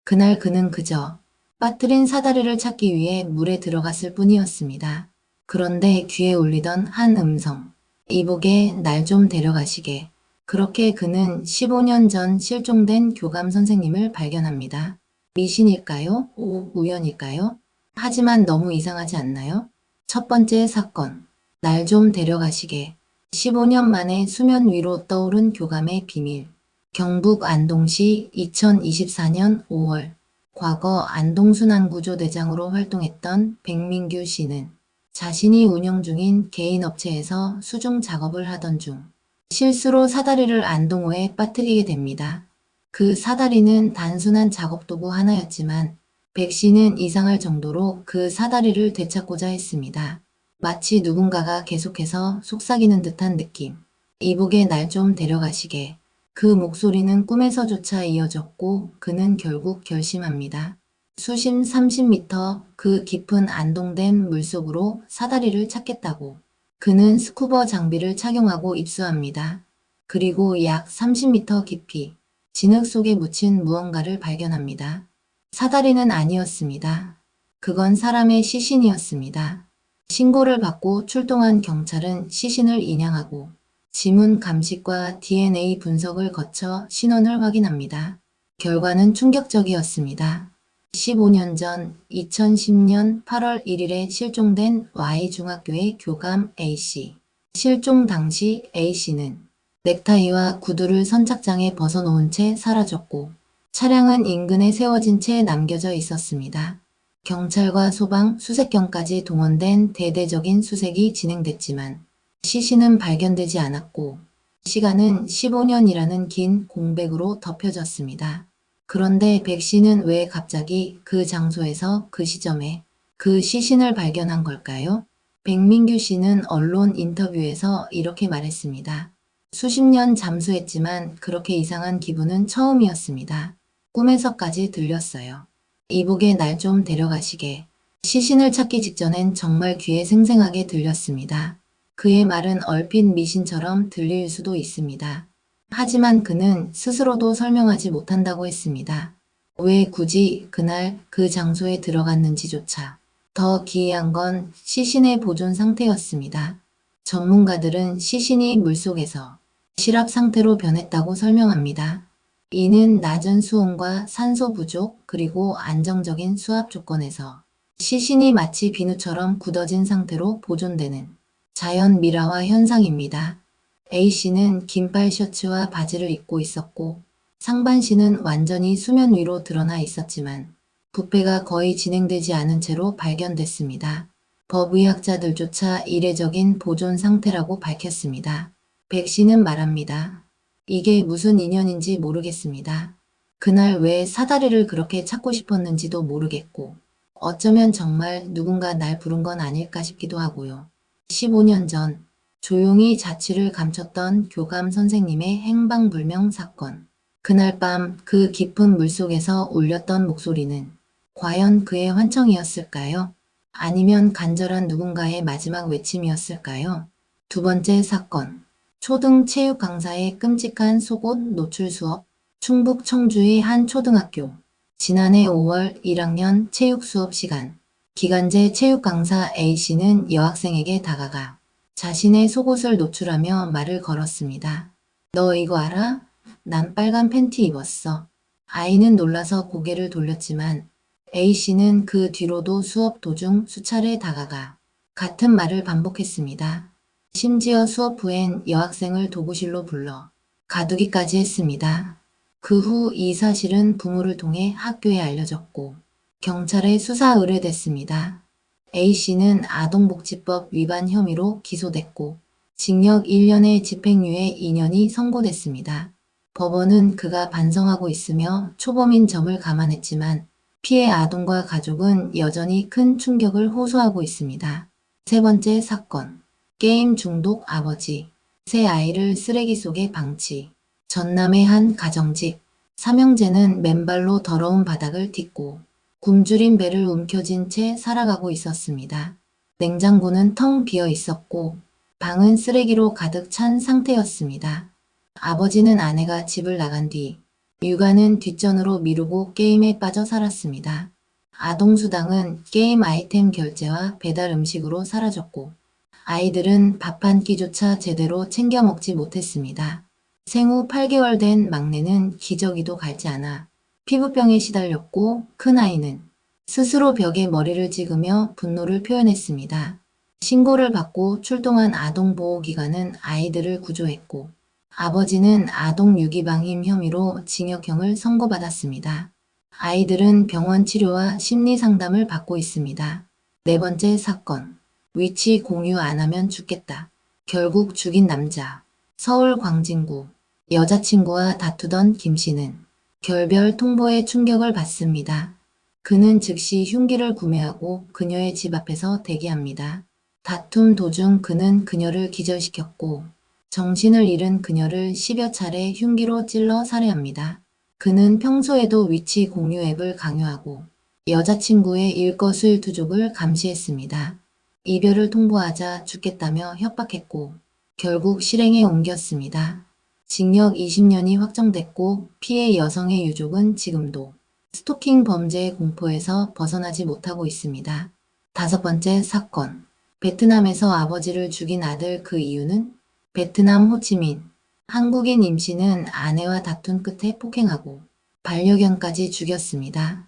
그날 그는 그저 빠뜨린 사다리를 찾기 위해 물에 들어갔을 뿐이었습니다. 그런데 귀에 울리던 한 음성. 이복에 날 좀 데려가시게. 그렇게 그는 15년 전 실종된 교감 선생님을 발견합니다. 미신일까요? 우연일까요? 하지만 너무 이상하지 않나요? 첫 번째 사건. 날 좀 데려가시게. 15년 만에 수면 위로 떠오른 교감의 비밀. 경북 안동시 2024년 5월. 과거 안동순환구조대장으로 활동했던 백민규 씨는 자신이 운영 중인 개인 업체에서 수중 작업을 하던 중 실수로 사다리를 안동호에 빠뜨리게 됩니다. 그 사다리는 단순한 작업도구 하나였지만 백 씨는 이상할 정도로 그 사다리를 되찾고자 했습니다. 마치 누군가가 계속해서 속삭이는 듯한 느낌. 이복에 날 좀 데려가시게. 그 목소리는 꿈에서조차 이어졌고 그는 결국 결심합니다. 수심 30m 그 깊은 안동댐 물속으로 사다리를 찾겠다고. 그는 스쿠버 장비를 착용하고 입수합니다. 그리고 약 30m 깊이 진흙 속에 묻힌 무언가를 발견합니다. 사다리는 아니었습니다. 그건 사람의 시신이었습니다. 신고를 받고 출동한 경찰은 시신을 인양하고 지문 감식과 DNA 분석을 거쳐 신원을 확인합니다. 결과는 충격적이었습니다. 15년 전 2010년 8월 1일에 실종된 Y중학교의 교감 A씨. 실종 당시 A씨는 넥타이와 구두를 선착장에 벗어놓은 채 사라졌고 차량은 인근에 세워진 채 남겨져 있었습니다. 경찰과 소방, 수색경까지 동원된 대대적인 수색이 진행됐지만 시신은 발견되지 않았고 시간은 15년이라는 긴 공백으로 덮여졌습니다. 그런데 백 씨는 왜 갑자기 그 장소에서 그 시점에 그 시신을 발견한 걸까요? 백민규 씨는 언론 인터뷰에서 이렇게 말했습니다. 수십 년 잠수했지만 그렇게 이상한 기분은 처음이었습니다. 꿈에서까지 들렸어요. 이복에 날 좀 데려가시게. 시신을 찾기 직전엔 정말 귀에 생생하게 들렸습니다. 그의 말은 얼핏 미신처럼 들릴 수도 있습니다. 하지만 그는 스스로도 설명하지 못한다고 했습니다. 왜 굳이 그날 그 장소에 들어갔는지조차. 더 기이한 건 시신의 보존 상태였습니다. 전문가들은 시신이 물속에서 실압 상태로 변했다고 설명합니다. 이는 낮은 수온과 산소 부족 그리고 안정적인 수압 조건에서 시신이 마치 비누처럼 굳어진 상태로 보존되는 자연 미라화 현상입니다. A씨는 긴팔 셔츠와 바지를 입고 있었고 상반신은 완전히 수면 위로 드러나 있었지만 부패가 거의 진행되지 않은 채로 발견됐습니다. 법의학자들조차 이례적인 보존 상태라고 밝혔습니다. 백 씨는 말합니다. 이게 무슨 인연인지 모르겠습니다. 그날 왜 사다리를 그렇게 찾고 싶었는지도 모르겠고 어쩌면 정말 누군가 날 부른 건 아닐까 싶기도 하고요. 15년 전 조용히 자취를 감췄던 교감 선생님의 행방불명 사건. 그날 밤 그 깊은 물속에서 울렸던 목소리는 과연 그의 환청이었을까요? 아니면 간절한 누군가의 마지막 외침이었을까요? 두 번째 사건. 초등 체육 강사의 끔찍한 속옷 노출 수업. 충북 청주의 한 초등학교. 지난해 5월 1학년 체육 수업 시간. 기간제 체육 강사 A씨는 여학생에게 다가가 자신의 속옷을 노출하며 말을 걸었습니다. 너 이거 알아? 난 빨간 팬티 입었어. 아이는 놀라서 고개를 돌렸지만 A씨는 그 뒤로도 수업 도중 수차례 다가가 같은 말을 반복했습니다. 심지어 수업 후엔 여학생을 도구실로 불러 가두기까지 했습니다. 그 후 이 사실은 부모를 통해 학교에 알려졌고 경찰에 수사 의뢰됐습니다. A씨는 아동복지법 위반 혐의로 기소됐고 징역 1년의 집행유예 2년이 선고됐습니다. 법원은 그가 반성하고 있으며 초범인 점을 감안했지만 피해 아동과 가족은 여전히 큰 충격을 호소하고 있습니다. 세 번째 사건. 게임 중독 아버지. 새 아이를 쓰레기 속에 방치. 전남의 한 가정집. 삼형제는 맨발로 더러운 바닥을 딛고 굶주린 배를 움켜쥔 채 살아가고 있었습니다. 냉장고는 텅 비어 있었고 방은 쓰레기로 가득 찬 상태였습니다. 아버지는 아내가 집을 나간 뒤 육아는 뒷전으로 미루고 게임에 빠져 살았습니다. 아동수당은 게임 아이템 결제와 배달 음식으로 사라졌고 아이들은 밥 한 끼조차 제대로 챙겨 먹지 못했습니다. 생후 8개월 된 막내는 기저귀도 갈지 않아 피부병에 시달렸고 큰아이는 스스로 벽에 머리를 찍으며 분노를 표현했습니다. 신고를 받고 출동한 아동보호기관은 아이들을 구조했고 아버지는 아동 유기방임 혐의로 징역형을 선고받았습니다. 아이들은 병원 치료와 심리 상담을 받고 있습니다. 네 번째 사건. 위치 공유 안 하면 죽겠다. 결국 죽인 남자. 서울 광진구. 여자친구와 다투던 김 씨는 결별 통보에 충격을 받습니다. 그는 즉시 흉기를 구매하고 그녀의 집 앞에서 대기합니다. 다툼 도중 그는 그녀를 기절시켰고 정신을 잃은 그녀를 10여 차례 흉기로 찔러 살해합니다. 그는 평소에도 위치 공유 앱을 강요하고 여자친구의 일거수일투족을 감시했습니다. 이별을 통보하자 죽겠다며 협박했고 결국 실행에 옮겼습니다. 징역 20년이 확정됐고 피해 여성의 유족은 지금도 스토킹 범죄의 공포에서 벗어나지 못하고 있습니다. 다섯 번째 사건. 베트남에서 아버지를 죽인 아들 그 이유는 베트남 호치민. 한국인 임 씨는 아내와 다툰 끝에 폭행하고 반려견까지 죽였습니다.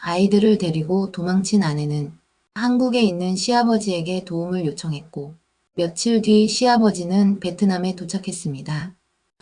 아이들을 데리고 도망친 아내는 한국에 있는 시아버지에게 도움을 요청했고 며칠 뒤 시아버지는 베트남에 도착했습니다.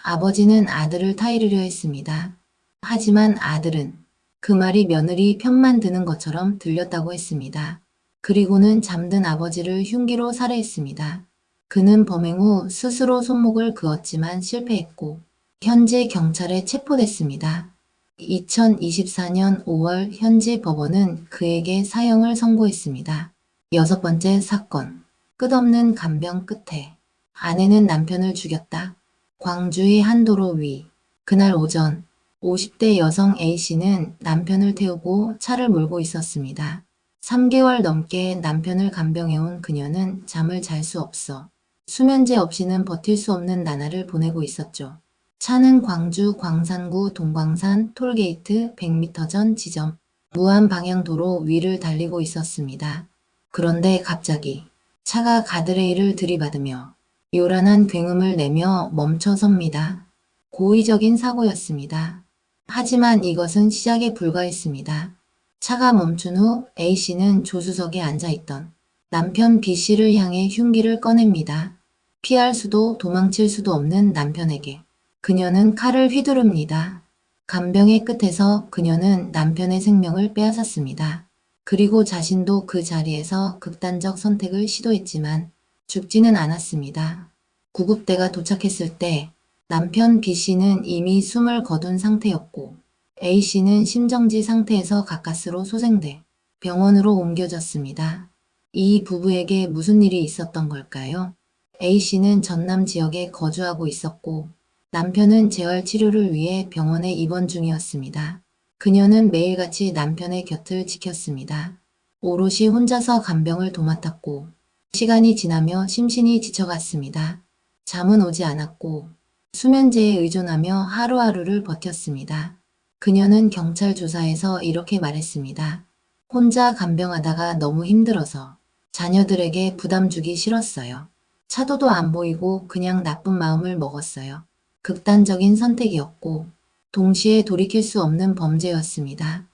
아버지는 아들을 타이르려 했습니다. 하지만 아들은 그 말이 며느리 편만 드는 것처럼 들렸다고 했습니다. 그리고는 잠든 아버지를 흉기로 살해했습니다. 그는 범행 후 스스로 손목을 그었지만 실패했고 현지 경찰에 체포됐습니다. 2024년 5월 현지 법원은 그에게 사형을 선고했습니다. 여섯 번째 사건. 끝없는 간병 끝에 아내는 남편을 죽였다. 광주의 한 도로 위. 그날 오전 50대 여성 A씨는 남편을 태우고 차를 몰고 있었습니다. 3개월 넘게 남편을 간병해온 그녀는 잠을 잘 수 없어 수면제 없이는 버틸 수 없는 나날을 보내고 있었죠. 차는 광주 광산구 동광산 톨게이트 100m 전 지점 무안 방향도로 위를 달리고 있었습니다. 그런데 갑자기 차가 가드레일을 들이받으며 요란한 굉음을 내며 멈춰섭니다. 고의적인 사고였습니다. 하지만 이것은 시작에 불과했습니다. 차가 멈춘 후 A씨는 조수석에 앉아있던 남편 B씨를 향해 흉기를 꺼냅니다. 피할 수도 도망칠 수도 없는 남편에게 그녀는 칼을 휘두릅니다. 간병의 끝에서 그녀는 남편의 생명을 빼앗았습니다. 그리고 자신도 그 자리에서 극단적 선택을 시도했지만 죽지는 않았습니다. 구급대가 도착했을 때 남편 B씨는 이미 숨을 거둔 상태였고 A씨는 심정지 상태에서 가까스로 소생돼 병원으로 옮겨졌습니다. 이 부부에게 무슨 일이 있었던 걸까요? A씨는 전남 지역에 거주하고 있었고 남편은 재활 치료를 위해 병원에 입원 중이었습니다. 그녀는 매일같이 남편의 곁을 지켰습니다. 오롯이 혼자서 간병을 도맡았고 시간이 지나며 심신이 지쳐갔습니다. 잠은 오지 않았고 수면제에 의존하며 하루하루를 버텼습니다. 그녀는 경찰 조사에서 이렇게 말했습니다. 혼자 간병하다가 너무 힘들어서 자녀들에게 부담 주기 싫었어요. 차도도 안 보이고 그냥 나쁜 마음을 먹었어요. 극단적인 선택이었고 동시에 돌이킬 수 없는 범죄였습니다.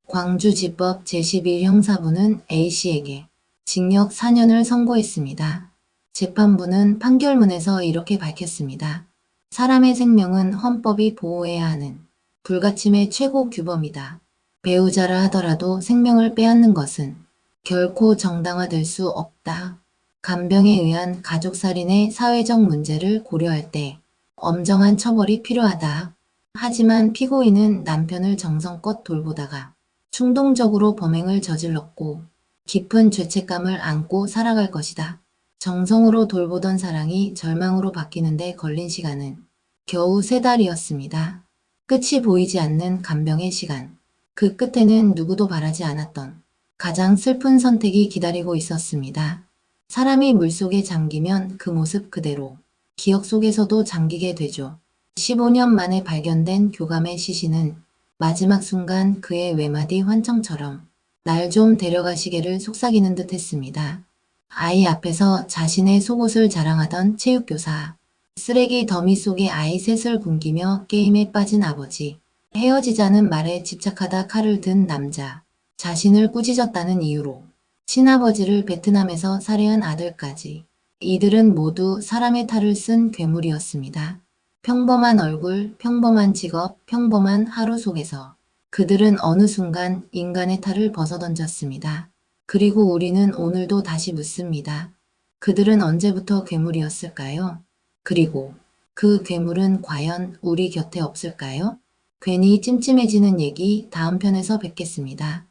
광주지법 제11 형사부는 A씨에게 징역 4년을 선고했습니다. 재판부는 판결문에서 이렇게 밝혔습니다. 사람의 생명은 헌법이 보호해야 하는 불가침의 최고 규범이다. 배우자라 하더라도 생명을 빼앗는 것은 결코 정당화될 수 없다. 간병에 의한 가족살인의 사회적 문제를 고려할 때 엄정한 처벌이 필요하다. 하지만 피고인은 남편을 정성껏 돌보다가 충동적으로 범행을 저질렀고 깊은 죄책감을 안고 살아갈 것이다. 정성으로 돌보던 사랑이 절망으로 바뀌는데 걸린 시간은 겨우 3달이었습니다. 끝이 보이지 않는 간병의 시간. 그 끝에는 누구도 바라지 않았던 가장 슬픈 선택이 기다리고 있었습니다. 사람이 물속에 잠기면 그 모습 그대로 기억 속에서도 잠기게 되죠. 15년 만에 발견된 교감의 시신은 마지막 순간 그의 외마디 환청처럼 날 좀 데려가시게를 속삭이는 듯 했습니다. 아이 앞에서 자신의 속옷을 자랑하던 체육교사, 쓰레기 더미 속에 아이 셋을 굶기며 게임에 빠진 아버지, 헤어지자는 말에 집착하다 칼을 든 남자, 자신을 꾸짖었다는 이유로 친아버지를 베트남에서 살해한 아들까지 이들은 모두 사람의 탈을 쓴 괴물이었습니다. 평범한 얼굴, 평범한 직업, 평범한 하루 속에서 그들은 어느 순간 인간의 탈을 벗어던졌습니다. 그리고 우리는 오늘도 다시 묻습니다. 그들은 언제부터 괴물이었을까요? 그리고 그 괴물은 과연 우리 곁에 없을까요? 괜히 찜찜해지는 얘기 다음 편에서 뵙겠습니다.